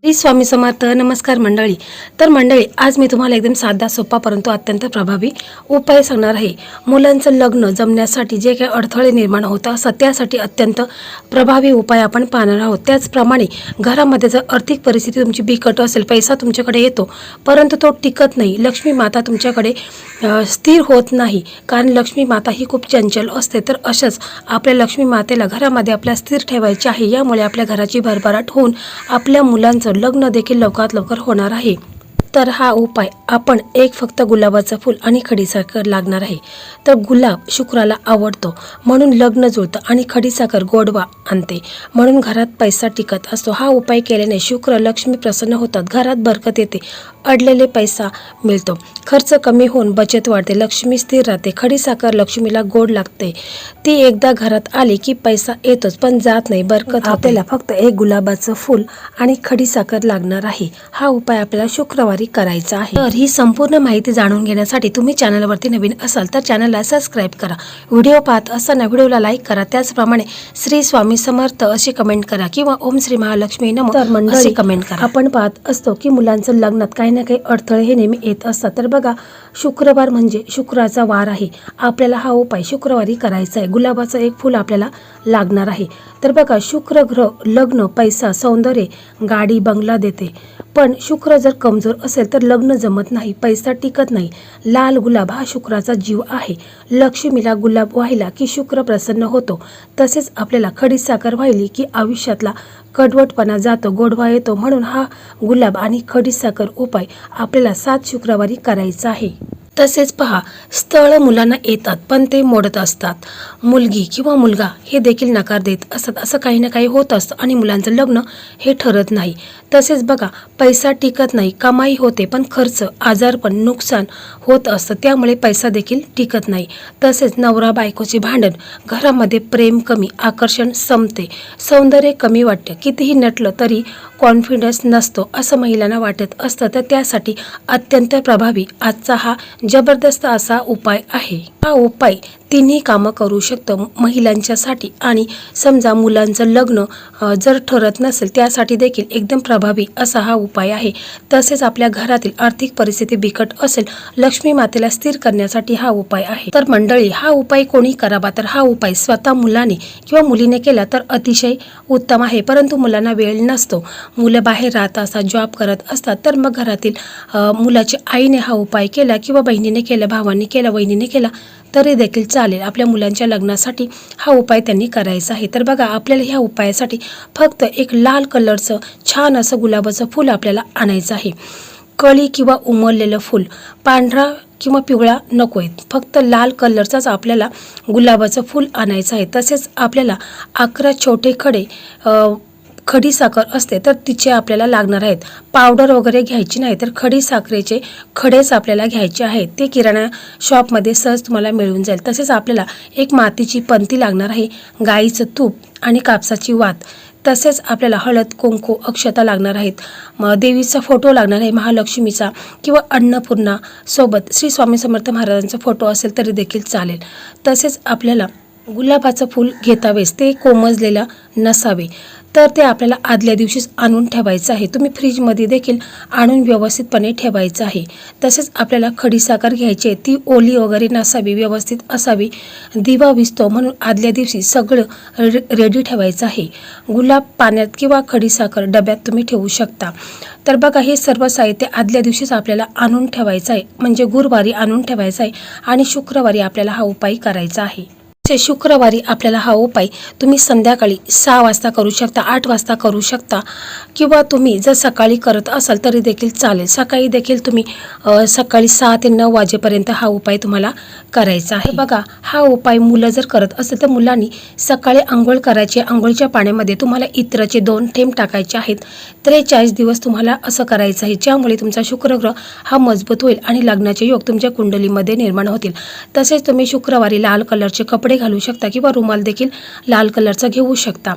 श्री स्वामी समर्थ. नमस्कार मंडळी. तर मंडळी, आज मी तुम्हाला एकदम साधा सोपा परंतु अत्यंत प्रभावी उपाय सांगणार आहे. मुलांचं लग्न जमण्यासाठी जे काही अडथळे निर्माण होत असतात त्यासाठी अत्यंत प्रभावी उपाय आपण पाहणार आहोत. त्याचप्रमाणे घरामध्ये जर आर्थिक परिस्थिती तुमची बिकट असेल, पैसा तुमच्याकडे येतो परंतु तो टिकत नाही, लक्ष्मी माता तुमच्याकडे स्थिर होत नाही, कारण लक्ष्मी माता ही खूप चंचल असते. तर अशाच आपल्या लक्ष्मी मातेला घरामध्ये आपल्या स्थिर ठेवायची आहे. यामुळे आपल्या घराची भरभराट होऊन आपल्या मुलांचं लग्न देखील लवकरात लवकर होणार आहे. तर हा उपाय आपण फक्त गुलाबाचं फूल आणि खडीसाखर लागणार आहे. तर गुलाब शुक्राला आवडतो म्हणून लग्न जुळतं आणि खडीसाखर गोडवा आणते म्हणून घरात पैसा टिकत असतो. हा उपाय केल्याने शुक्र लक्ष्मी प्रसन्न होतात, घरात बरकत येते, अडलेले पैसा मिळतो, खर्च कमी होऊन बचत वाढते, लक्ष्मी स्थिर राहते. खडीसाखर लक्ष्मीला गोड लागते, ती एकदा घरात आली की पैसा येतोच पण जात नाही, बरकत. आपल्याला फक्त गुलाबाचं फूल आणि खडीसाखर लागणार आहे. हा उपाय आपल्याला शुक्रवारी करायचा आहे. तर ही संपूर्ण माहिती जाणून घेण्यासाठी तुम्ही चॅनलवरती नवीन असाल तर चॅनलला सबस्क्राईब करा. व्हिडिओ पाहत असताना व्हिडिओला लाईक करा. त्याचप्रमाणे श्री स्वामी समर्थ अशी कमेंट करा किंवा ओम श्री महालक्ष्मी नमः अशी कमेंट करा. आपण पाहत असतो की मुलांचं लग्नात काही ना काही अडथळे हे नेहमी येत असतात. तर बघा, शुक्रवार म्हणजे शुक्राचा वार आहे. आपल्याला हा उपाय शुक्रवारी करायचा आहे. गुलाबाचं एक फूल आपल्याला लागणार आहे. तर बघा, शुक्र ग्रह लग्न, पैसा, सौंदर्य, गाडी, बंगला देते. पण शुक्र जर कमजोर असेल तर लग्न जमत नाही, पैसा टिकत नाही. लाल गुलाब हा शुक्राचा जीव आहे. लक्ष्मीला गुलाब वाहिला की शुक्र प्रसन्न होतो. तसेच आपल्याला खडीसाखर वाहिली की आयुष्यातला कडवटपणा जातो, गोडवा येतो. म्हणून हा गुलाब आणि खडीसाखर उपाय आपल्याला 7 शुक्रवारी करायचा आहे. तसेच पहा, स्थळ मुलांना येतात पण ते मोडत असतात. मुलगी किंवा मुलगा हे देखील नकार देत असतात. असं काही ना काही होत असतं आणि मुलांचं लग्न हे ठरत नाही. तसेच बघा, पैसा टिकत नाही, कमाई होते पण खर्च, आजारपण, नुकसान होत असतं, त्यामुळे पैसा देखील टिकत नाही. तसेच नवरा बायकोचे भांडण, घरामध्ये प्रेम कमी, आकर्षण संपते, सौंदर्य कमी वाटते, कितीही नटलं तरी कॉन्फिडन्स नसतो असं महिलांना वाटत असतं. तर त्यासाठी अत्यंत प्रभावी आजचा हा जबरदस्त असा उपाय आहे. हा उपाय तिन्ही कामं करू शकतो महिलांच्यासाठी. आणि समजा मुलांचं लग्न जर ठरत नसेल त्यासाठी देखील एकदम प्रभावी असा हा उपाय आहे. तसेच आपल्या घरातील आर्थिक परिस्थिती बिकट असेल, लक्ष्मी मातेला स्थिर करण्यासाठी हा उपाय आहे. तर मंडळी, हा उपाय कोणी करावा? तर हा उपाय स्वतः मुलाने किंवा मुलीने केला तर अतिशय उत्तम आहे. परंतु मुलांना वेळ नसतो, मुलं बाहेर राहत असतात, जॉब करत असतात, तर मग घरातील मुलाच्या आईने हा उपाय केला किंवा बहिणीने केला, भावाने केला, वहिनीने केला तरी देखील चालेल. आपल्या मुलांच्या लग्नासाठी हा उपाय त्यांनी करायचा आहे. तर बघा, आपल्याला ह्या उपायासाठी फक्त एक लाल कलरचं छान असं गुलाबाचं फूल आपल्याला आणायचं आहे. कळी किंवा उमललेलं फूल, पांढरा किंवा पिवळा नको आहे, फक्त लाल कलरचाच आपल्याला गुलाबाचं फूल आणायचं आहे. तसेच आपल्याला 11 छोटे खडे खडीसाखर असते तर तिचे आपल्याला लागणार आहेत. पावडर वगैरे घ्यायची नाही, तर खडीसाखरेचे खडेच आपल्याला घ्यायचे आहेत. ते किराणा शॉपमध्ये सहज तुम्हाला मिळून जाईल. तसेच आपल्याला एक मातीची पंती लागणार आहे, गाईचं तूप आणि कापसाची वात. तसेच आपल्याला हळद, कुंकू, अक्षता लागणार आहेत. देवीचा फोटो लागणार आहे, महालक्ष्मीचा किंवा अन्नपूर्णा सोबत श्री स्वामी समर्थ महाराजांचा फोटो असेल तरी देखील चालेल. तसेच आपल्याला गुलाबाचं फूल घेतावेस ते कोमजलेलं नसावे, तर ते आपल्याला आदल्या दिवशीच आणून ठेवायचं आहे. तुम्ही फ्रीजमध्ये देखील आणून व्यवस्थितपणे ठेवायचं आहे. तसेच आपल्याला खडीसाखर घ्यायची आहे, ती ओली वगैरे नसावी, व्यवस्थित असावी. दिवा विझतो म्हणून आदल्या दिवशी सगळं रेडी ठेवायचं आहे. गुलाब पाण्यात किंवा खडीसाखर डब्यात तुम्ही ठेवू शकता. तर बघा, हे सर्व साहित्य आदल्या दिवशीच आपल्याला आणून ठेवायचं आहे, म्हणजे गुरुवारी आणून ठेवायचं आहे आणि शुक्रवारी आपल्याला हा उपाय करायचा आहे. शुक्रवारी आपल्याला हा उपाय तुम्ही संध्याकाळी 6 वाजता करू शकता, 8 वाजता करू शकता किंवा तुम्ही जर सकाळी करत असाल तरी देखील चालेल. सकाळी देखील तुम्ही सकाळी 6 ते 9 वाजेपर्यंत हा उपाय तुम्हाला करायचा आहे. बघा, हा उपाय मुलं जर करत असेल तर मुलांनी सकाळी आंघोळ करायची. आंघोळीच्या पाण्यामध्ये तुम्हाला इत्राचे 2 थेंब टाकायचे आहेत. 43 दिवस तुम्हाला असं करायचं आहे, ज्यामुळे तुमचा शुक्रग्रह हा मजबूत होईल आणि लग्नाचे योग तुमच्या कुंडलीमध्ये निर्माण होतील. तसेच तुम्ही शुक्रवारी लाल कलरचे कपडे कपडे घालू शकता किंवा रुमाल देखील लाल कलरचा घेऊ शकता।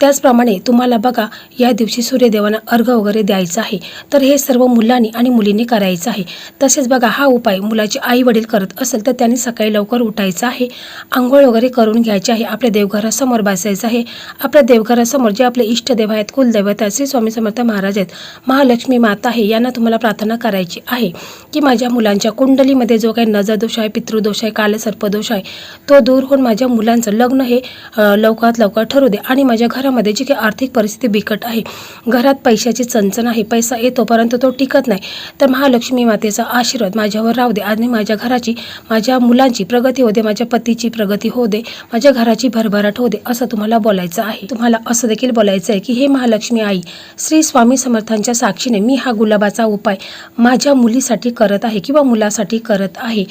त्याचप्रमाणे तुम्हाला बघा या दिवशी सूर्यदेवांना अर्घ्य वगैरे द्यायचं आहे। तर हे सर्व मुलांनी आणि मुलींनी करायचं आहे। तसेच बघा हा उपाय मुलाचे आई वडील करत असेल तर त्यांनी सकाळी लवकर उठायचं आहे, आंघोळ वगैरे करून घ्यायची आहे, आपल्या देवघरासमोर बसायचं आहे। आपल्या देवघरासमोर जे आपले इष्टदेव आहेत, कुलदैवत आहेत, श्री स्वामी समर्थ महाराज आहेत, महालक्ष्मी माता आहे, यांना तुम्हाला प्रार्थना करायची आहे की माझ्या मुलांच्या कुंडलीमध्ये जो काही नजरदोष आहे, पितृदोष आहे, कालसर्पदोष आहे तो दूर होऊन माझ्या मुलांचं लग्न हे लवकरात लवकर ठरू दे आणि माझ्या घरामध्ये जी काही आर्थिक परिस्थिती बिकट आहे, घरात पैशाची चणचण आहे, पैसा येतो परंतु तो टिकत नाही, तर महालक्ष्मी मातेचा आशीर्वाद माझ्यावर राहू दे आणि माझ्या घराची, माझ्या मुलांची प्रगती होऊ दे, माझ्या पतीची प्रगती होऊ दे, माझ्या घराची भरभराट होऊ दे, असं तुम्हाला बोलायचं आहे। तुम्हाला असं देखील बोलायचं आहे की हे महालक्ष्मी आई श्री स्वामी समर्थांच्या साक्षीने मी हा गुलाबाचा उपाय माझ्या मुलीसाठी करत आहे किंवा मुलासाठी करत आहे।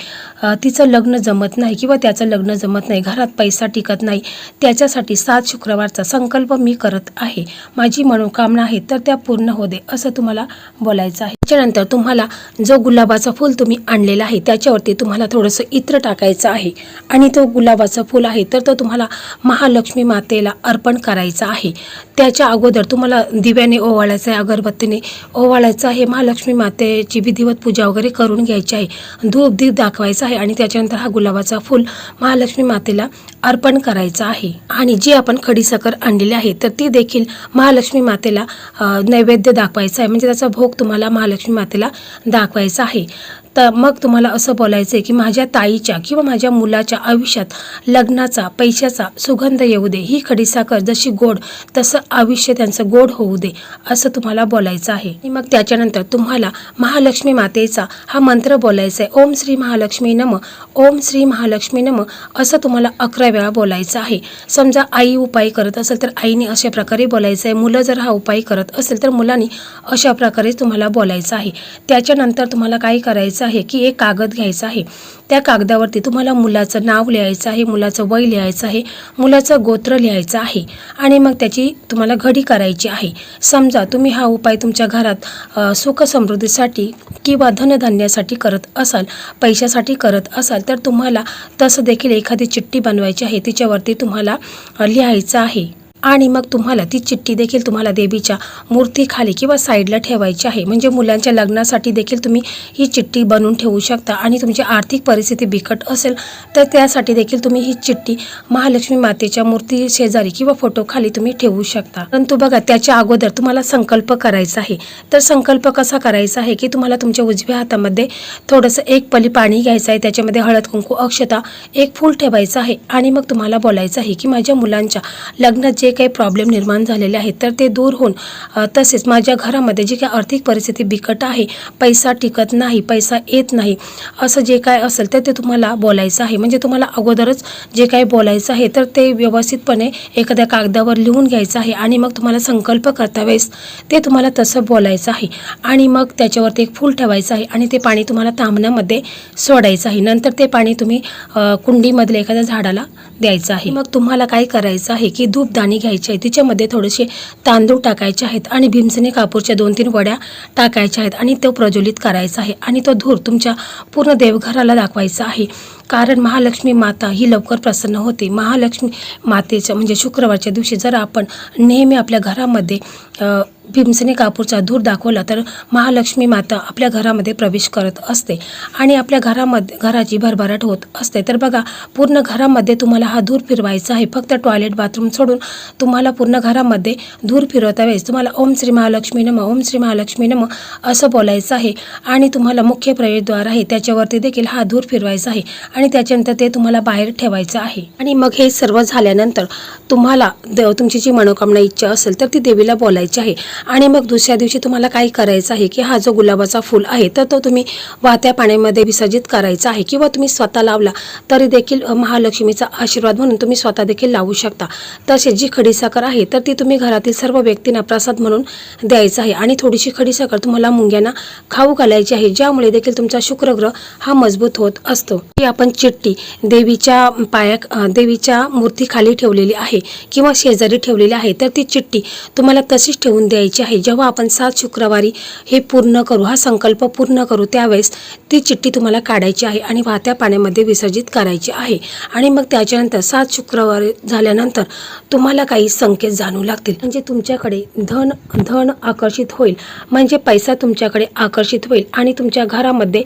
तिचं लग्न जमत नाही किंवा त्याचं लग्न जमत नाही, घरात पैसा टिकत नाही, त्याच्यासाठी 7 शुक्रवारचा संकल्प मी करत आहे, माझी मनोकामना आहे तर त्या पूर्ण होऊ दे, असं तुम्हाला बोलायचं आहे। त्याच्यानंतर तुम्हाला जो गुलाबाचा फूल तुम्ही आणलेला आहे त्याच्यावरती तुम्हाला थोडंसं इत्र टाकायचं आहे आणि तो गुलाबाचा फूल आहे तर तो तुम्हाला महालक्ष्मी मातेला अर्पण करायचा आहे। त्याच्या अगोदर तुम्हाला दिव्याने ओवाळायचं आहे, अगरबत्तीने ओवाळायचं आहे, महालक्ष्मी मातेची विधिवत पूजा वगैरे करून घ्यायची आहे, धूप दीप दाखवायचा आहे आणि त्याच्यानंतर हा गुलाबाचा फूल महालक्ष्मी मातेला अर्पण करायचं आहे। आणि जी आपण खडीसाखर आणलेली आहे तर ती देखील महालक्ष्मी मातेला नैवेद्य दाखवायचा आहे, म्हणजे त्याचा भोग तुम्हाला महालक्ष्मी मातेला दाखवायचा आहे। तर मग तुम्हाला असं बोलायचं आहे की माझ्या ताईच्या किंवा माझ्या मुलाच्या आयुष्यात लग्नाचा, पैशाचा सुगंध येऊ दे, ही खडीसाखर जशी गोड तसं आयुष्य त्यांचं गोड होऊ दे, असं तुम्हाला बोलायचं आहे। आणि मग त्याच्यानंतर तुम्हाला महालक्ष्मी मातेचा हा मंत्र बोलायचा आहे, ओम श्री महालक्ष्मी नमः, ओम श्री महालक्ष्मी नमः, असं तुम्हाला 11 वेळा बोलायचं आहे। समजा आई उपाय करत असेल तर आईने अशा प्रकारे बोलायचं आहे, मुलं जर हा उपाय करत असेल तर मुलांनी अशा प्रकारे तुम्हाला बोलायचं आहे। त्याच्यानंतर तुम्हाला काय करायचं आहे की एक कागद घ्यायचा आहे, त्या कागदावरती तुम्हाला मुलाचं नाव लिहायचं आहे, मुलाचं वय लिहायचं आहे, मुलाचं गोत्र लिहायचं आहे आणि मग त्याची तुम्हाला घडी करायची आहे। समजा तुम्ही हा उपाय तुमच्या घरात सुख समृद्धीसाठी किंवा धनधान्यासाठी करत असाल, पैशासाठी करत असाल तर तुम्हाला तसं देखील एखादी चिठ्ठी बनवायची आहे, तिच्यावरती तुम्हाला लिहायचं आहे आणि मग तुम्हाला ती चिठ्ठी देखील तुम्हाला देवीच्या मूर्तीखाली किंवा साईडला ठेवायची आहे। म्हणजे मुलांच्या लग्नासाठी देखील तुम्ही ही चिठ्ठी बनवून ठेवू शकता आणि तुमची आर्थिक परिस्थिती बिकट असेल तर त्यासाठी देखील तुम्ही ही चिठ्ठी महालक्ष्मी मातेच्या मूर्ती शेजारी किंवा फोटोखाली तुम्ही ठेवू शकता। परंतु बघा त्याच्या अगोदर तुम्हाला संकल्प करायचा आहे। तर संकल्प कसा करायचा आहे की तुम्हाला तुमच्या उजव्या हातामध्ये थोडंसं 1 पली पाणी घ्यायचं आहे, त्याच्यामध्ये हळद कुंकू अक्षता 1 फूल ठेवायचं आहे आणि मग तुम्हाला बोलायचं आहे की माझ्या मुलांच्या लग्नात जे काही प्रॉब्लेम निर्माण झालेले आहेत तर ते दूर होऊन, तसेच माझ्या घरामध्ये जी काही आर्थिक परिस्थिती बिकट आहे, पैसा टिकत नाही, पैसा येत नाही, असं जे काय असेल तर ते तुम्हाला बोलायचं आहे। म्हणजे तुम्हाला अगोदरच जे काही बोलायचं आहे तर ते व्यवस्थितपणे एखाद्या कागदावर लिहून घ्यायचं आहे आणि मग तुम्हाला संकल्प करता वेळेस ते तुम्हाला तसं बोलायचं आहे आणि मग त्याच्यावरती 1 फूल ठेवायचं आहे आणि ते पाणी तुम्हाला तांबण्यामध्ये सोडायचं आहे। नंतर ते पाणी तुम्ही कुंडीमधल्या एखाद्या झाडाला द्यायचं आहे। मग तुम्हाला काय करायचं आहे की धूपदाणी घ्यायची आहे, तिच्यामध्ये थोडेसे तांदूळ टाकायचे आहेत आणि भीमसेनी कापूरच्या 2-3 वड्या टाकायच्या आहेत आणि तो प्रज्वलित करायचा आहे आणि तो धूर तुमच्या पूर्ण देवघराला दाखवायचा आहे। कारण महालक्ष्मी माता ही लवकर प्रसन्न होते। महालक्ष्मी मातेचं म्हणजे शुक्रवारच्या दिवशी जर आपण नेहमी आपल्या घरामध्ये भीमसेनी कापूरचा धूर दाखवला तर महालक्ष्मी माता आपल्या घरामध्ये प्रवेश करत असते आणि आपल्या घराची भरभराट होत असते। तर बघा पूर्ण घरामध्ये तुम्हाला हा धूर फिरवायचा आहे, फक्त टॉयलेट बाथरूम सोडून तुम्हाला पूर्ण घरामध्ये धूर फिरवता वेळेस तुम्हाला ओम श्री महालक्ष्मी नमः, ओम श्री महालक्ष्मी नमः असं बोलायचं आहे आणि तुम्हाला मुख्य प्रवेशद्वार आहे त्याच्यावरती देखील हा धूर फिरवायचा आहे आणि त्याच्यानंतर ते तुम्हाला बाहेर ठेवायचं आहे। आणि मग हे सर्व झाल्यानंतर तुम्हाला तुमची जी मनोकामना इच्छा असेल तर ती देवीला बोलायची आहे आणि मग दुसऱ्या दिवशी तुम्हाला काय करायचं आहे की हा जो गुलाबाचा फूल आहे तर तो तुम्ही वाहत्या पाण्यामध्ये विसर्जित करायचा आहे किंवा तुम्ही स्वतः लावला तरी देखील महालक्ष्मीचा आशीर्वाद म्हणून तुम्ही स्वतः देखील लावू शकता। तसेच जी खडीसाखर आहे तर ती तुम्ही घरातील सर्व व्यक्तींना प्रसाद म्हणून द्यायचा आहे आणि थोडीशी खडीसाखर तुम्हाला मुंग्यांना खाऊ घालायची आहे, ज्यामुळे देखील तुमचा शुक्रग्रह हा मजबूत होत असतो। ही आपण चिठ्ठी देवीच्या मूर्तीखाली ठेवलेली आहे किंवा शेजारी ठेवलेली आहे तर ती चिठ्ठी तुम्हाला तशीच ठेवून द्यायची करायची आहे, जेव्हा आपण 7 शुक्रवारी हे पूर्ण करू, हा संकल्प पूर्ण करू, त्यावेळेस ती चिठ्ठी तुम्हाला काढायची आहे आणि वाहत्या पाण्यामध्ये विसर्जित करायची आहे. आणि मग त्याच्यानंतर 7 शुक्रवार झाल्यानंतर तुम्हाला काही संकेत जाणू लागतील, म्हणजे तुमच्याकडे धन आकर्षित होईल, म्हणजे पैसा तुमच्याकडे आकर्षित होईल आणि तुमच्या घरामध्ये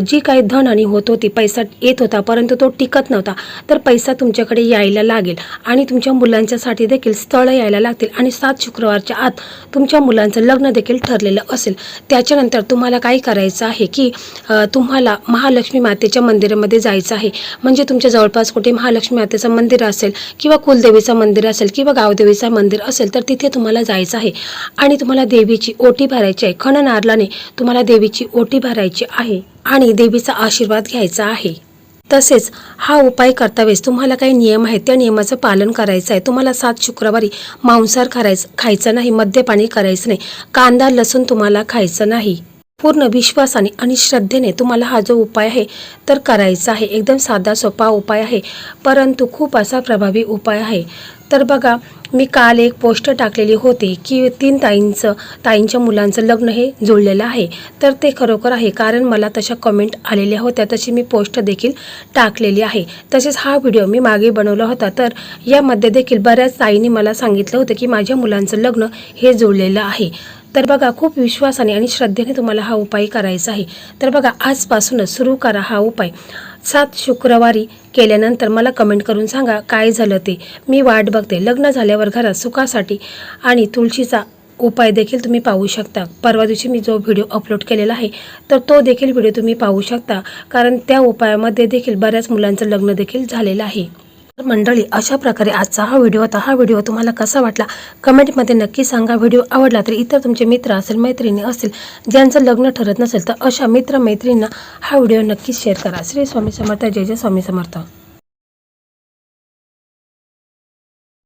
जी काही धनहानी होत होती, पैसा येत होता परंतु तो टिकत नव्हता, तर पैसा तुमच्याकडे यायला लागेल आणि तुमच्या मुलांच्यासाठी देखील स्थळ यायला लागतील आणि 7 शुक्रवारच्या आत तुमच्या मुलांचं लग्न देखील ठरलेलं असेल. त्याच्यानंतर तुम्हाला काय करायचं आहे की तुम्हाला महालक्ष्मी मातेच्या मंदिरामध्ये जायचं आहे, म्हणजे तुमच्या जवळपास कुठे महालक्ष्मी मातेचं मंदिर असेल किंवा कुलदेवीचं मंदिर असेल किंवा गावदेवीचं मंदिर असेल तर तिथे तुम्हाला जायचं आहे आणि तुम्हाला देवीची ओटी भरायची आहे. खण नारळाने तुम्हाला देवीची ओटी भरायची आहे आणि देवीचा आशीर्वाद घ्यायचा आहे. तसेच हा उपाय करता वेळेस तुम्हाला काही नियम आहेत, त्या नियमाचं पालन करायचं आहे. तुम्हाला 7 शुक्रवारी मांसाहार खायचं नाही, मद्यपानी करायचं नाही, कांदा लसूण तुम्हाला खायचं नाही. पूर्ण विश्वासाने आणि श्रद्धेने तुम्हाला हा जो उपाय आहे तर करायचा आहे. एकदम साधा सोपा उपाय आहे, परंतु खूप असा प्रभावी उपाय आहे. तर बघा, मी काल एक पोस्ट टाकलेली होती की 3 ताईंच्या मुलांचं लग्न हे जुळलेलं आहे. तर ते खरोखर आहे, कारण मला तशा कमेंट आलेल्या होत्या, तशी मी पोस्ट देखील टाकलेली आहे. तसेच हा व्हिडिओ मी मागे बनवला होता, तर यामध्ये देखील बऱ्याच ताईंनी मला सांगितलं होतं की माझ्या मुलांचं लग्न हे जुळलेलं आहे. तर बघा, खूप विश्वासाने आणि श्रद्धेने तुम्हाला हा उपाय करायचा आहे. तर बघा, आजपासूनच सुरू करा हा उपाय. 7 शुक्रवारी केल्यानंतर मला कमेंट करून सांगा काय झालं ते, मी वाट बघते. लग्न झाल्यावर घरात सुखासाठी आणि तुळशीचा उपाय देखील तुम्ही पाहू शकता. परवा दिवशी मी जो व्हिडिओ अपलोड केलेला आहे तर तो देखील व्हिडिओ तुम्ही पाहू शकता, कारण त्या उपायामध्ये देखील बऱ्याच मुलांचं लग्न देखील झालेलं आहे. तर मंडळी, अशा प्रकारे आजचा हा व्हिडिओ होता. हा व्हिडिओ तुम्हाला कसा वाटला कमेंटमध्ये नक्की सांगा. व्हिडिओ आवडला तर इतर तुमचे मित्र असेल, मैत्रिणी असतील ज्यांचं लग्न ठरत नसेल तर अशा मित्र मैत्रिणींना हा व्हिडिओ नक्कीच शेअर करा. श्री स्वामी समर्थ. जय जय स्वामी समर्थ.